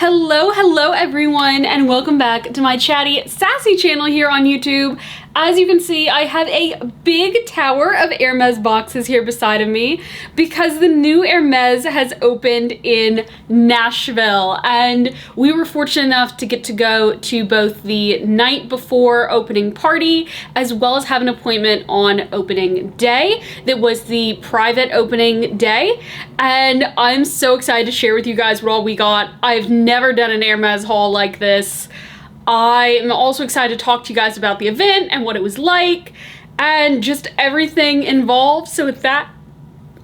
Hello everyone, and welcome back to my chatty, sassy channel here on YouTube. As you can see, I have a big tower of Hermes boxes here beside of me because the new Hermes has opened in Nashville, and we were fortunate enough to get to go to both the night before opening party as well as have an appointment on opening day. That was the private opening day, and I'm so excited to share with you guys what all we got. I've never done an Hermes haul like this. I am also excited to talk to you guys about the event and what it was like and just everything involved. So with that,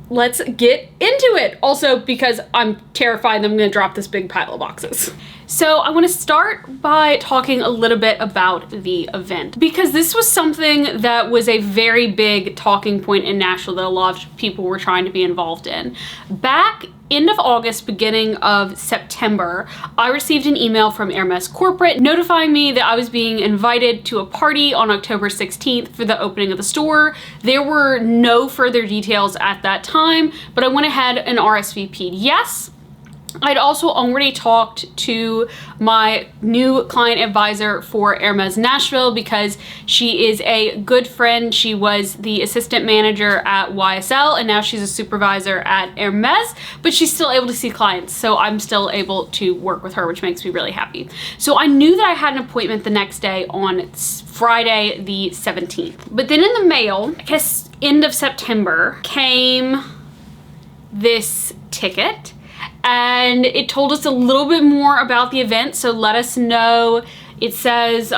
let's get into it. Also, because I'm terrified that I'm gonna drop this big pile of boxes. So I want to start by talking a little bit about the event, because this was something that was a very big talking point in Nashville that a lot of people were trying to be involved in. Back end of August, beginning of September, I received an email from Hermes Corporate notifying me that I was being invited to a party on October 16th for the opening of the store. There were no further details at that time, but I went ahead and RSVP'd yes. I'd also already talked to my new client advisor for Hermes Nashville because she is a good friend. She was the assistant manager at YSL and now she's a supervisor at Hermes, but she's still able to see clients. So I'm still able to work with her, which makes me really happy. So I knew that I had an appointment the next day on Friday the 17th. But then in the mail, I guess end of September, came this ticket. And it told us a little bit more about the event, so let us know. It says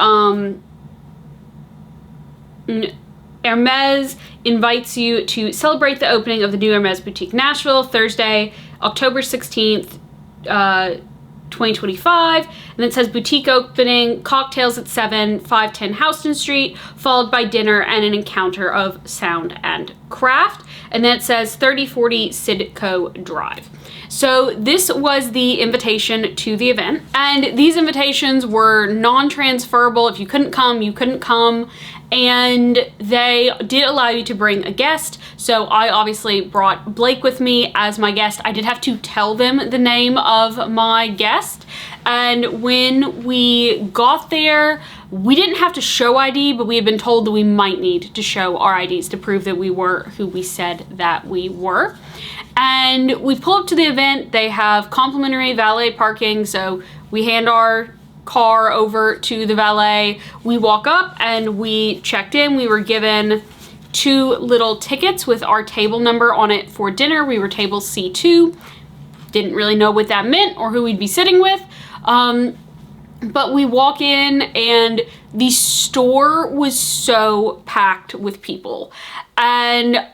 Hermes invites you to celebrate the opening of the new Hermes Boutique Nashville, Thursday, October 16th, 2025. And it says boutique opening, cocktails at 7, 510 Houston Street, followed by dinner and an encounter of sound and craft. And then it says 3040 Sidco Drive. So this was the invitation to the event, and these invitations were non-transferable. If you couldn't come, you couldn't come, and they did allow you to bring a guest. So I obviously brought Blake with me as my guest. I did have to tell them the name of my guest, and when we got there, we didn't have to show ID, but we had been told that we might need to show our IDs to prove that we were who we said that we were. And we pull up to the event. They have complimentary valet parking, so we hand our car over to the valet. We walk up and we checked in. We were given 2 little tickets with our table number on it for dinner. We were table C2. Didn't really know what that meant or who we'd be sitting with. But we walk in and the store was so packed with people. And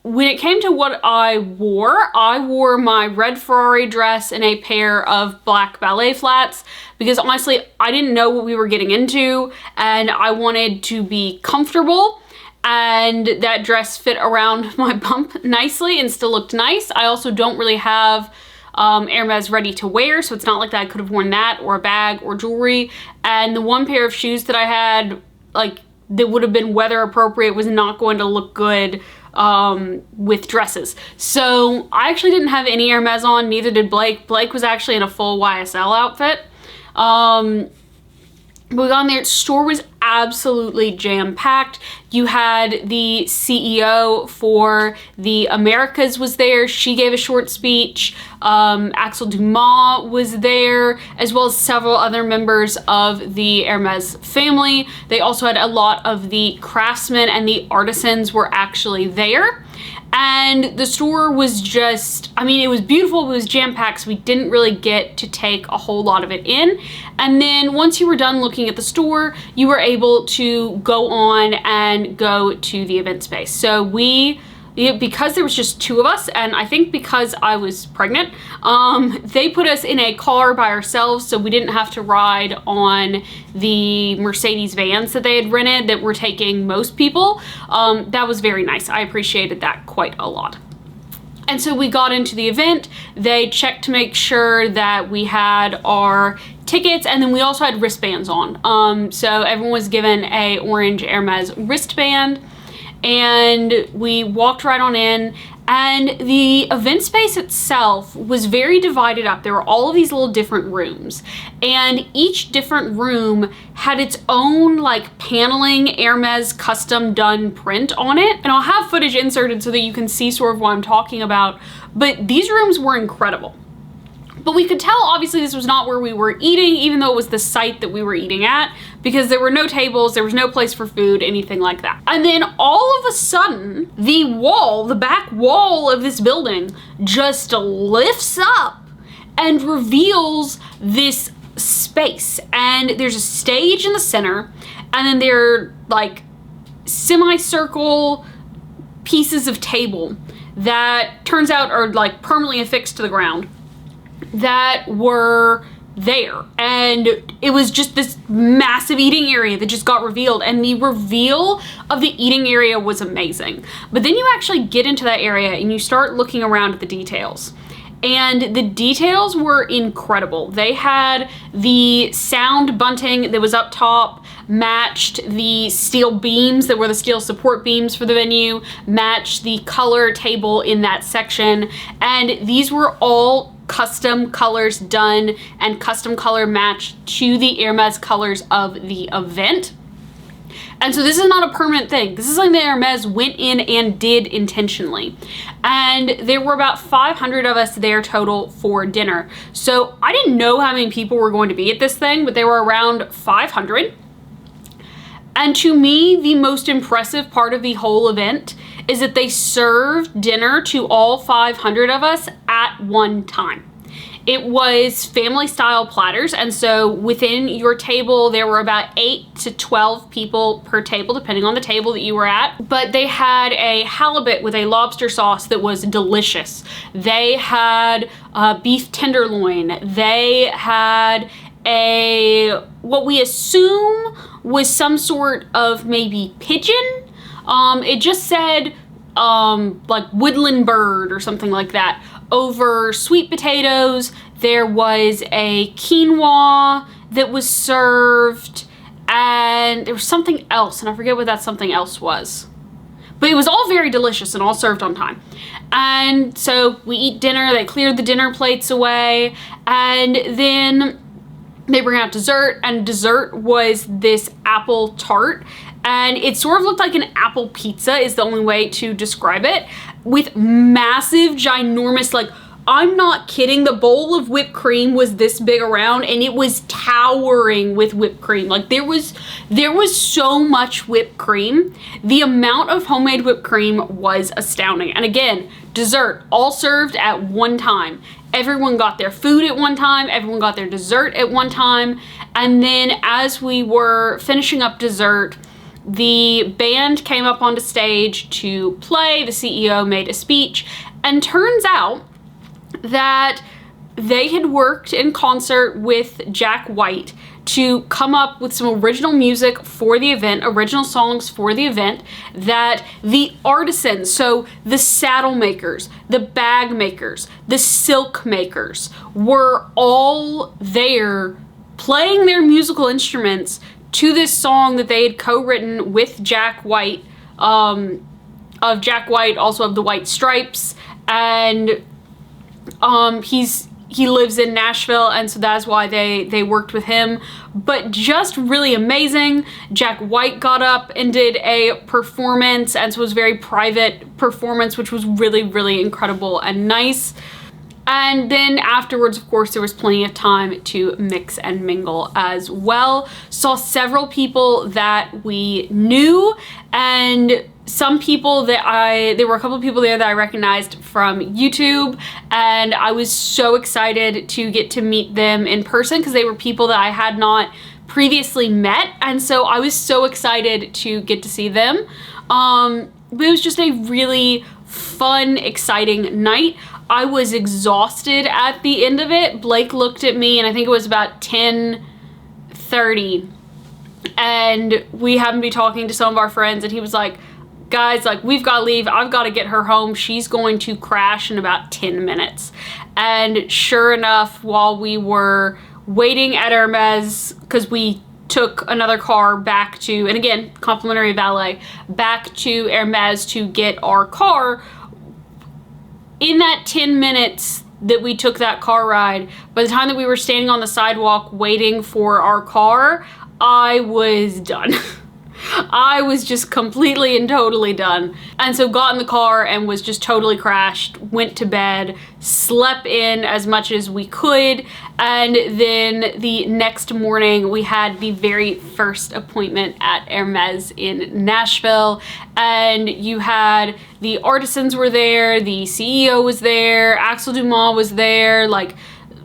when it came to what I wore my red Ferrari dress and a pair of black ballet flats because honestly, I didn't know what we were getting into and I wanted to be comfortable, and that dress fit around my bump nicely and still looked nice. I also don't really have Hermes ready to wear, so it's not like that I could have worn that or a bag or jewelry. And the one pair of shoes that I had, like, that would have been weather appropriate was not going to look good with dresses. So I actually didn't have any Hermes on, neither did Blake. Blake was actually in a full YSL outfit. We got in there, store was absolutely jam-packed. You had the CEO for the Americas was there. She gave a short speech. Axel Dumas was there, as well as several other members of the Hermes family. They also had a lot of the craftsmen and the artisans were actually there. And the store was just, I mean, it was beautiful, it was jam-packed, so we didn't really get to take a whole lot of it in. And then once you were done looking at the store, you were able to go on and go to the event space. So because there was just 2 of us, and I think because I was pregnant, they put us in a car by ourselves, so we didn't have to ride on the Mercedes vans that they had rented that were taking most people. That was very nice. I appreciated that quite a lot. And so we got into the event. They checked to make sure that we had our tickets, and then we also had wristbands on. So everyone was given a orange Hermes wristband. And we walked right on in, And the event space itself was very divided up. There were all of these little different rooms, and each different room had its own like paneling Hermes custom done print on it. And I'll have footage inserted so that you can see sort of what I'm talking about. But these rooms were incredible. But we could tell, obviously, this was not where we were eating, even though it was the site that we were eating at, because there were no tables, there was no place for food, anything like that. And then all of a sudden, the wall, the back wall of this building just lifts up and reveals this space. And there's a stage in the center, and then there are like semicircle pieces of table that turns out are like permanently affixed to the ground that were there, and it was just this massive eating area that just got revealed, and the reveal of the eating area was amazing. But then you actually get into that area and you start looking around at the details, and the details were incredible. They had the sound bunting that was up top matched the steel beams that were the steel support beams for the venue, matched the color table in that section, and these were all custom colors done and custom color matched to the Hermes colors of the event. And so this is not a permanent thing. This is something that Hermes went in and did intentionally. And there were about 500 of us there total for dinner. So I didn't know how many people were going to be at this thing, but they were around 500. And to me, the most impressive part of the whole event is that they served dinner to all 500 of us at one time. It was family style platters, and so within your table there were about 8 to 12 people per table, depending on the table that you were at. But they had a halibut with a lobster sauce that was delicious. They had beef tenderloin. They had what we assume was some sort of maybe pigeon. It just said like woodland bird or something like that. Over sweet potatoes, there was a quinoa that was served, and there was something else, and I forget what that something else was. But it was all very delicious and all served on time. And so we eat dinner, they cleared the dinner plates away, and then they bring out dessert, and dessert was this apple tart, and it sort of looked like an apple pizza is the only way to describe it, with massive, ginormous, like, I'm not kidding, the bowl of whipped cream was this big around, and it was towering with whipped cream. Like, there was so much whipped cream. The amount of homemade whipped cream was astounding. And again, dessert, all served at one time. Everyone got their food at one time, everyone got their dessert at one time, and then as we were finishing up dessert, the band came up onto stage to play, the CEO made a speech, and turns out that they had worked in concert with Jack White to come up with some original music for the event, original songs for the event, that the artisans, so the saddle makers, the bag makers, the silk makers, were all there playing their musical instruments to this song that they had co-written with Jack White, of Jack White, also of the White Stripes, and he lives in Nashville, and so that's why they worked with him. But just really amazing. Jack White got up and did a performance, and so it was a very private performance, which was really, really incredible and nice. And then afterwards, of course, there was plenty of time to mix and mingle as well. Saw several people that we knew, and some people that there were a couple of people there that I recognized from YouTube, and I was so excited to get to meet them in person because they were people that I had not previously met, and so I was so excited to get to see them. But it was just a really fun, exciting night. I was exhausted at the end of it. Blake looked at me, and I think it was about 10:30, and we happened to be talking to some of our friends, and he was like, guys, like, we've got to leave. I've got to get her home. She's going to crash in about 10 minutes. And sure enough, while we were waiting at Hermes, because we took another car back to, and again, complimentary valet, back to Hermes to get our car, in that 10 minutes that we took that car ride, by the time that we were standing on the sidewalk waiting for our car, I was done. I was just completely and totally done. And so got in the car and was just totally crashed, went to bed, slept in as much as we could, and then the next morning we had the very first appointment at Hermes in Nashville, and you had the artisans were there, the CEO was there, Axel Dumas was there, like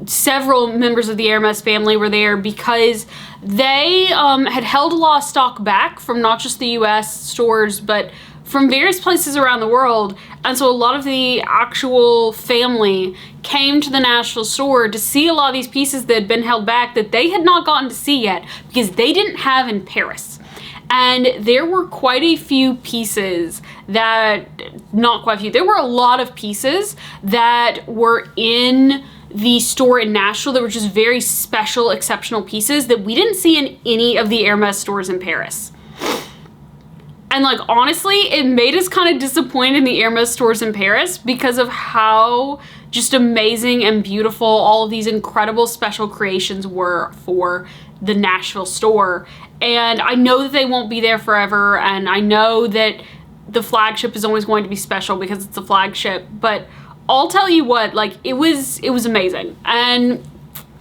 several members of the Hermes family were there because they had held a lot of stock back from not just the US stores, but from various places around the world. And so a lot of the actual family came to the Nashville store to see a lot of these pieces that had been held back that they had not gotten to see yet because they didn't have in Paris. And there were quite a few pieces that, not quite a few, there were a lot of pieces that were in the store in Nashville that were just very special, exceptional pieces that we didn't see in any of the Hermes stores in Paris. And like, honestly, it made us kind of disappointed in the Hermes stores in Paris because of how just amazing and beautiful all of these incredible special creations were for the Nashville store. And I know that they won't be there forever, and I know that the flagship is always going to be special because it's a flagship, but I'll tell you what, like, it was amazing. And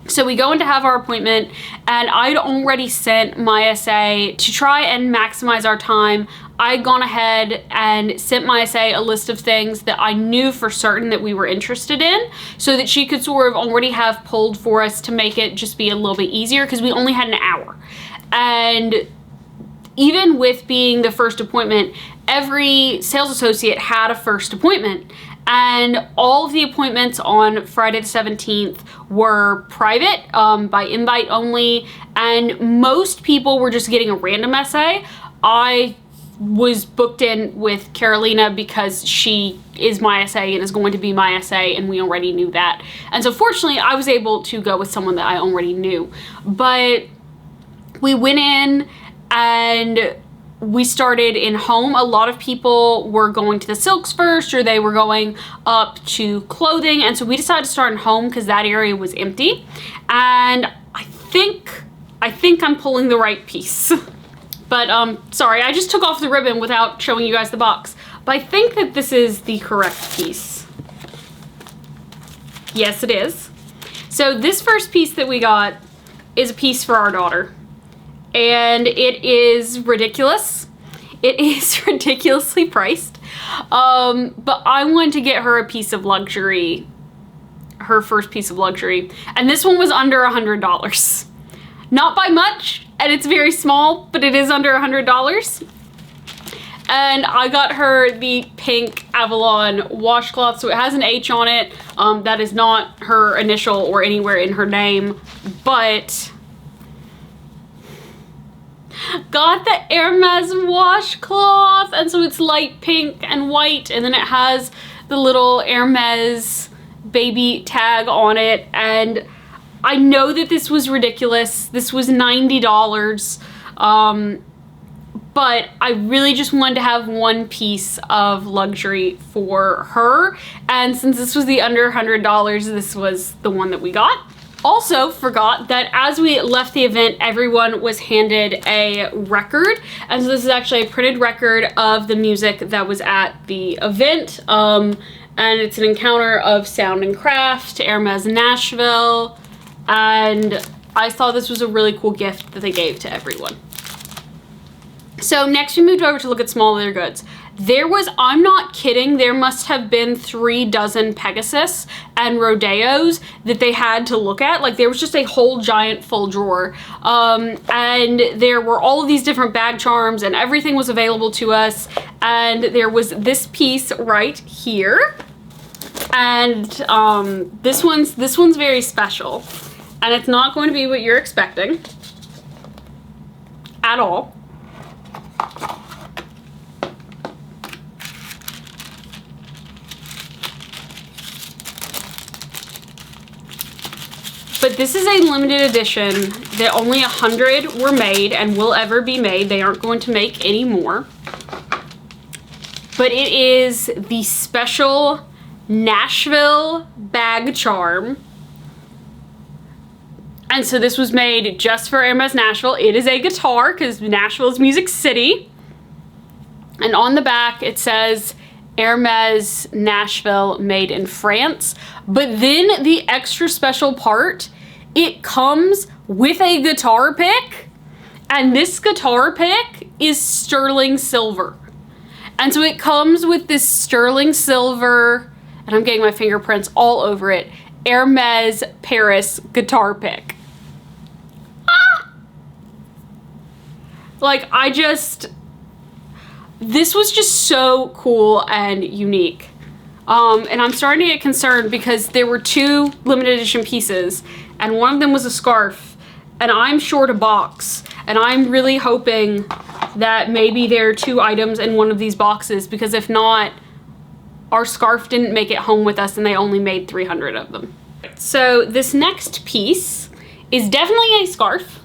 so we go in to have our appointment, and I'd already sent my SA to try and maximize our time. I'd gone ahead and sent my SA a list of things that I knew for certain that we were interested in, so that she could sort of already have pulled for us to make it just be a little bit easier, because we only had an hour. And even with being the first appointment, every sales associate had a first appointment. And all of the appointments on Friday the 17th were private, by invite only, and most people were just getting a random SA. I was booked in with Karolina because she is my SA and is going to be my SA, and we already knew that. And so fortunately, I was able to go with someone that I already knew. But we went in and we started in home. A lot of people were going to the silks first, or they were going up to clothing, and so we decided to start in home because that area was empty. And I think I'm pulling the right piece. But sorry, I just took off the ribbon without showing you guys the box. But I think that this is the correct piece. Yes, it is. So this first piece that we got is a piece for our daughter. And it is ridiculous. It is ridiculously priced. But I wanted to get her a piece of luxury, her first piece of luxury. And this one was under $100. Not by much, and it's very small, but it is under $100. And I got her the pink Avalon washcloth, so it has an H on it. That is not her initial or anywhere in her name, but got the Hermes washcloth, and so it's light pink and white, and then it has the little Hermes baby tag on it. And I know that this was ridiculous. This was $90, but I really just wanted to have one piece of luxury for her, and since this was the under $100, this was the one that we got. Also forgot that as we left the event, everyone was handed a record, and so this is actually a printed record of the music that was at the event, and it's an encounter of sound and craft to Hermes Nashville, and I thought this was a really cool gift that they gave to everyone. So next we moved over to look at small leather goods. There was, I'm not kidding, there must have been 3 dozen Pegasus and Rodeos that they had to look at. Like, there was just a whole giant full drawer. And there were all of these different bag charms, and everything was available to us. And there was this piece right here. And this one's very special. And it's not going to be what you're expecting at all. But this is a limited edition that only 100 were made and will ever be made. They aren't going to make any more. But it is the special Nashville bag charm. And so this was made just for Hermes Nashville. It is a guitar because Nashville is Music City. And on the back it says Hermes Nashville made in France. But then the extra special part, it comes with a guitar pick. And this guitar pick is sterling silver. And so it comes with this sterling silver, and I'm getting my fingerprints all over it, Hermes Paris guitar pick. Like, this was just so cool and unique. And I'm starting to get concerned because there were 2 limited edition pieces, and one of them was a scarf, and I'm short a box, and I'm really hoping that maybe there are 2 items in one of these boxes, because if not, our scarf didn't make it home with us and they only made 300 of them. So this next piece is definitely a scarf.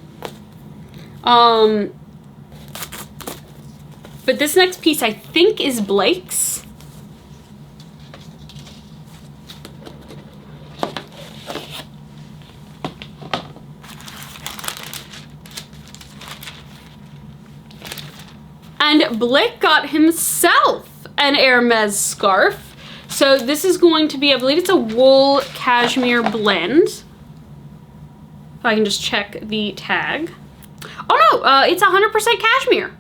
But this next piece I think is Blake's. And Blake got himself an Hermes scarf. So this is going to be, I believe it's a wool cashmere blend. If I can just check the tag. Oh no, it's 100% cashmere.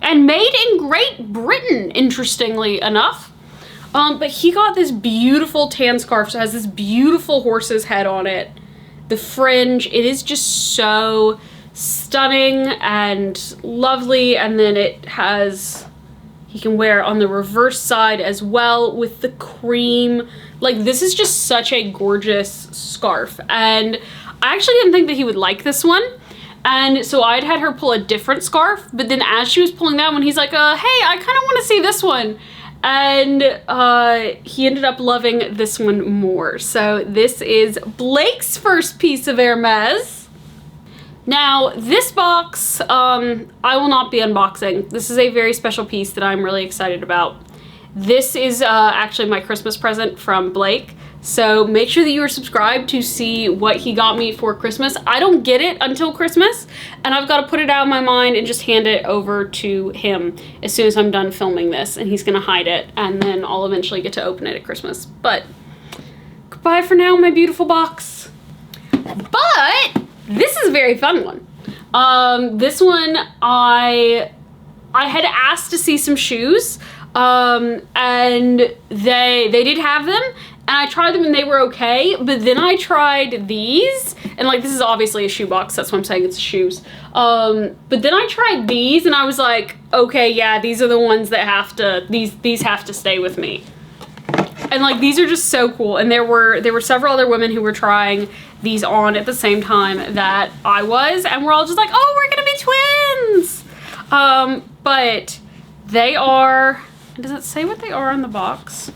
And made in Great Britain, interestingly enough. But he got this beautiful tan scarf. So it has this beautiful horse's head on it. The fringe, it is just so stunning and lovely. And then it has, he can wear on the reverse side as well with the cream. Like, this is just such a gorgeous scarf. And I actually didn't think that he would like this one. And so I'd had her pull a different scarf, but then as she was pulling that one, he's like, hey, I kind of want to see this one. And he ended up loving this one more. So this is Blake's first piece of Hermes. Now, this box, I will not be unboxing. This is a very special piece that I'm really excited about. This is actually my Christmas present from Blake. So make sure that you are subscribed to see what he got me for Christmas. I don't get it until Christmas, and I've got to put it out of my mind and just hand it over to him as soon as I'm done filming this, and he's gonna hide it, and then I'll eventually get to open it at Christmas. But goodbye for now, my beautiful box. But this is a very fun one. This one, I had asked to see some shoes, and they did have them. And I tried them and they were okay, but then I tried these, and like, this is obviously a shoe box, that's why I'm saying it's shoes. But then I tried these and I was like, okay, yeah, these are the ones that have to, these have to stay with me. And like, these are just so cool. And there were several other women who were trying these on at the same time that I was, and we're all just like, oh, we're gonna be twins. But they are, does it say what they are on the box?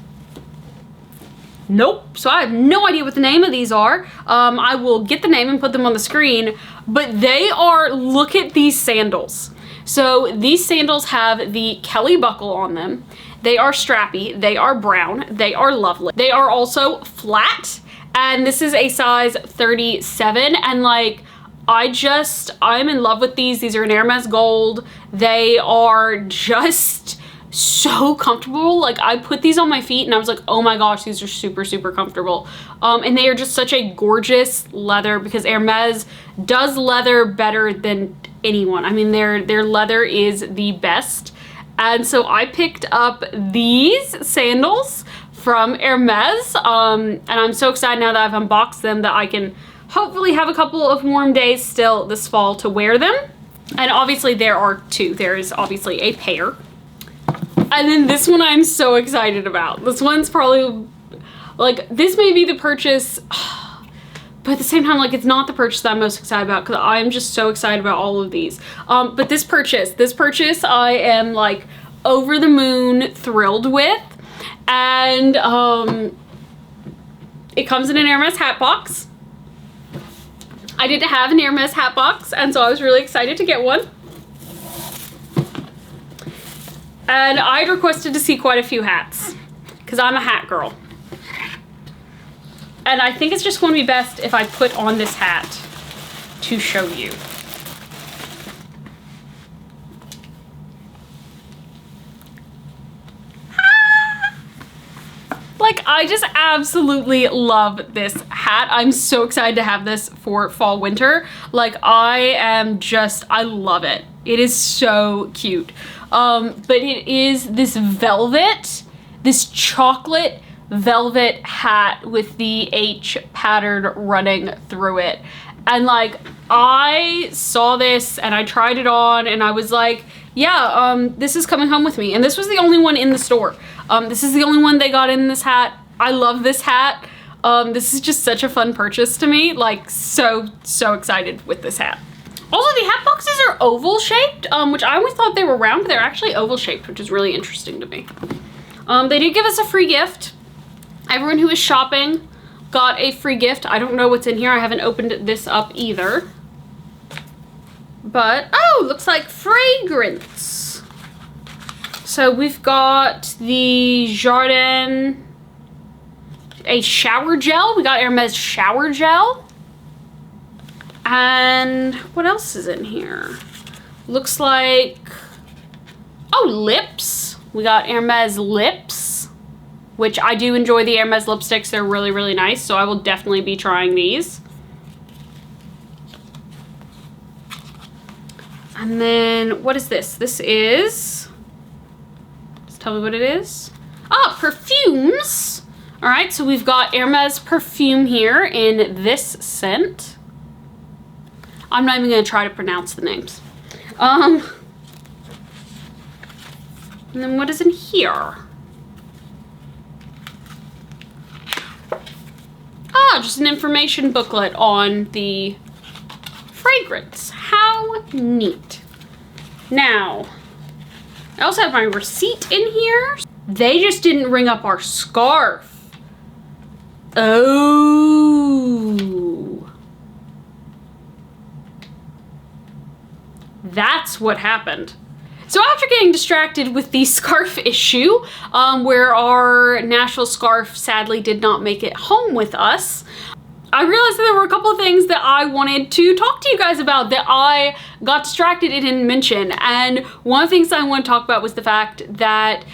Nope, so I have no idea what the name of these are. I will get the name and put them on the screen, but they are, look at these sandals. So these sandals have the Kelly buckle on them. They are strappy, they are brown, they are lovely. They are also flat, and this is a size 37, and like, I'm in love with these. These are in Hermes gold. They are just so comfortable. Like, I put these on my feet and I was like, oh my gosh, these are super, super comfortable. And they are just such a gorgeous leather, because Hermes does leather better than anyone. I mean, their leather is the best. And so I picked up these sandals from Hermes, and I'm so excited now that I've unboxed them that I can hopefully have a couple of warm days still this fall to wear them. And obviously there are 2. There is obviously a pair. And then this one I'm so excited about. This one's probably, like, this may be the purchase, but at the same time, like, it's not the purchase that I'm most excited about, because I'm just so excited about all of these. But this purchase I am, like, over the moon thrilled with. And it comes in an Hermes hat box. I didn't have an Hermes hat box, and so I was really excited to get one. And I'd requested to see quite a few hats, because I'm a hat girl. And I think it's just going to be best if I put on this hat to show you. Like, I just absolutely love this hat. I'm so excited to have this for fall winter. Like, I love it. It is so cute. But it is this velvet, this chocolate velvet hat with the H pattern running through it. And like, I saw this and I tried it on and I was like, yeah, this is coming home with me. And this was the only one in the store. This is the only one they got in this hat. I love this hat. This is just such a fun purchase to me. Like, so excited with this hat. Also, the hat boxes are oval shaped, which I always thought they were round, but they're actually oval shaped, which is really interesting to me. They did give us a free gift. Everyone who is shopping got a free gift. I don't know what's in here. I haven't opened this up either. But, oh, looks like fragrance. So we've got the Jardin, a shower gel. We got Hermes shower gel. And what else is in here? Looks like, oh, lips. We got Hermes lips, which I do enjoy the Hermes lipsticks. They're really, really nice. So I will definitely be trying these. And then what is this? This is, just tell me what it is. Ah, perfumes. All right, so we've got Hermes perfume here in this scent. I'm not even gonna try to pronounce the names. And then what is in here? Ah, just an information booklet on the fragrance. How neat. Now, I also have my receipt in here. They just didn't ring up our scarf. Oh. That's what happened. So after getting distracted with the scarf issue, where our Nashville scarf sadly did not make it home with us, I realized that there were a couple of things that I wanted to talk to you guys about that I got distracted and didn't mention. And one of the things I want to talk about was the fact that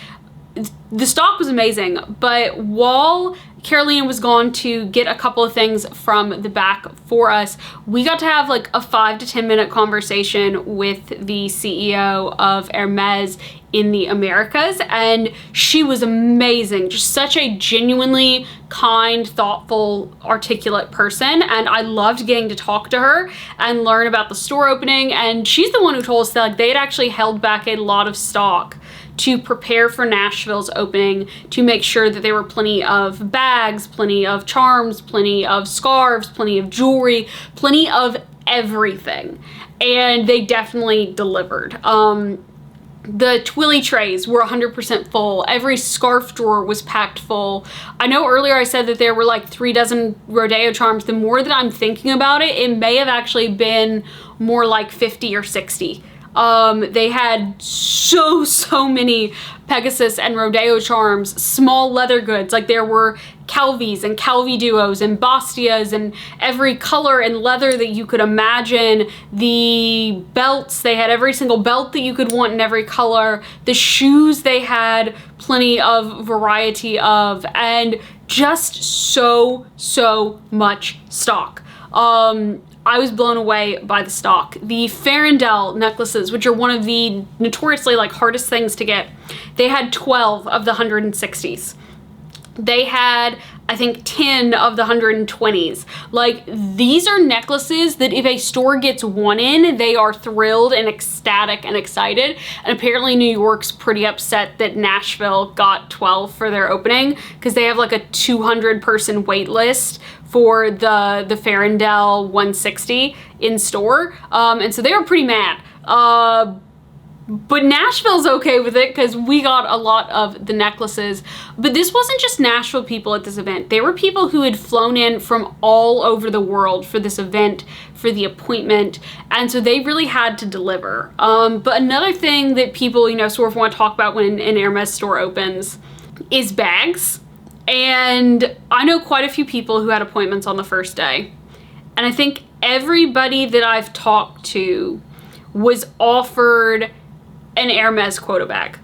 the stock was amazing, but while Karolina was gone to get a couple of things from the back for us, we got to have like a 5 to 10 minute conversation with the CEO of Hermes in the Americas, and she was amazing. Just such a genuinely kind, thoughtful, articulate person, and I loved getting to talk to her and learn about the store opening. And she's the one who told us that like they had actually held back a lot of stock to prepare for Nashville's opening, to make sure that there were plenty of bags, plenty of charms, plenty of scarves, plenty of jewelry, plenty of everything. And they definitely delivered. The Twilly trays were 100% full. Every scarf drawer was packed full. I know earlier I said that there were like 3 dozen rodeo charms. The more that I'm thinking about it, it may have actually been more like 50 or 60. They had so many Pegasus and rodeo charms, small leather goods. Like there were Calvies and Calvi duos and Bastias and every color and leather that you could imagine. The belts, they had every single belt that you could want in every color. The shoes, they had plenty of variety of, and just so much stock. I was blown away by the stock. The Farandel necklaces, which are one of the notoriously like hardest things to get, they had 12 of the 160s. They had, I think, 10 of the 120s. Like, these are necklaces that if a store gets one in, they are thrilled and ecstatic and excited. And apparently New York's pretty upset that Nashville got 12 for their opening, because they have like a 200-person wait list for the Farandel 160 in store. And so they were pretty mad. But Nashville's okay with it because we got a lot of the necklaces. But this wasn't just Nashville people at this event. There were people who had flown in from all over the world for this event, for the appointment, and so they really had to deliver. But another thing that people, you know, sort of want to talk about when an Hermes store opens is bags. And I know quite a few people who had appointments on the first day. And I think everybody that I've talked to was offered an Hermes quota bag.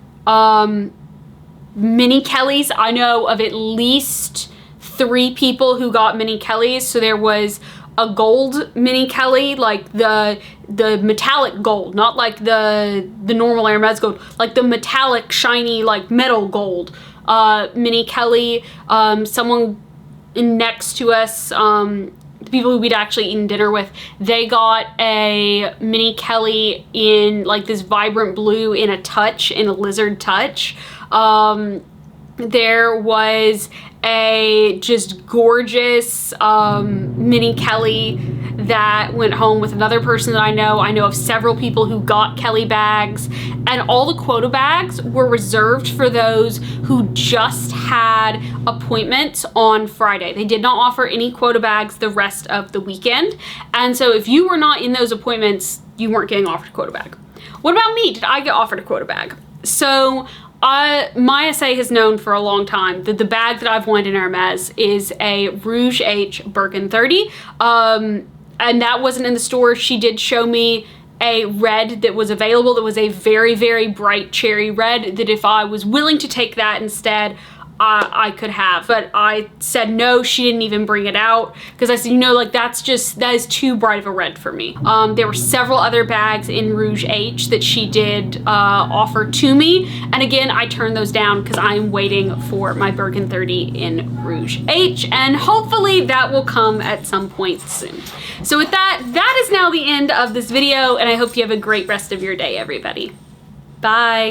Mini Kellys, I know of at least 3 people who got mini Kellys. So there was a gold mini Kelly, like the metallic gold, not like the normal Hermes gold, like the metallic shiny like metal gold mini Kelly. Someone next to us, the people who we'd actually eaten dinner with, they got a mini Kelly in like this vibrant blue in a touch, in a lizard touch. There was a just gorgeous mini Kelly that went home with another person that I know. I know of several people who got Kelly bags, and all the quota bags were reserved for those who just had appointments on Friday. They did not offer any quota bags the rest of the weekend, and so if you were not in those appointments, you weren't getting offered a quota bag. What about me? Did I get offered a quota bag? So my SA has known for a long time that the bag that I've wanted in Hermes is a Rouge H Birkin 30. And that wasn't in the store. She did show me a red that was available that was a very, very bright cherry red, that if I was willing to take that instead, I could have. But I said no. She didn't even bring it out because I said, you know, like that is too bright of a red for me. There were several other bags in Rouge H that she did offer to me, and again I turned those down because I'm waiting for my Birkin 30 in Rouge H, and hopefully that will come at some point soon. So with that, that is now the end of this video, and I hope you have a great rest of your day, everybody. Bye.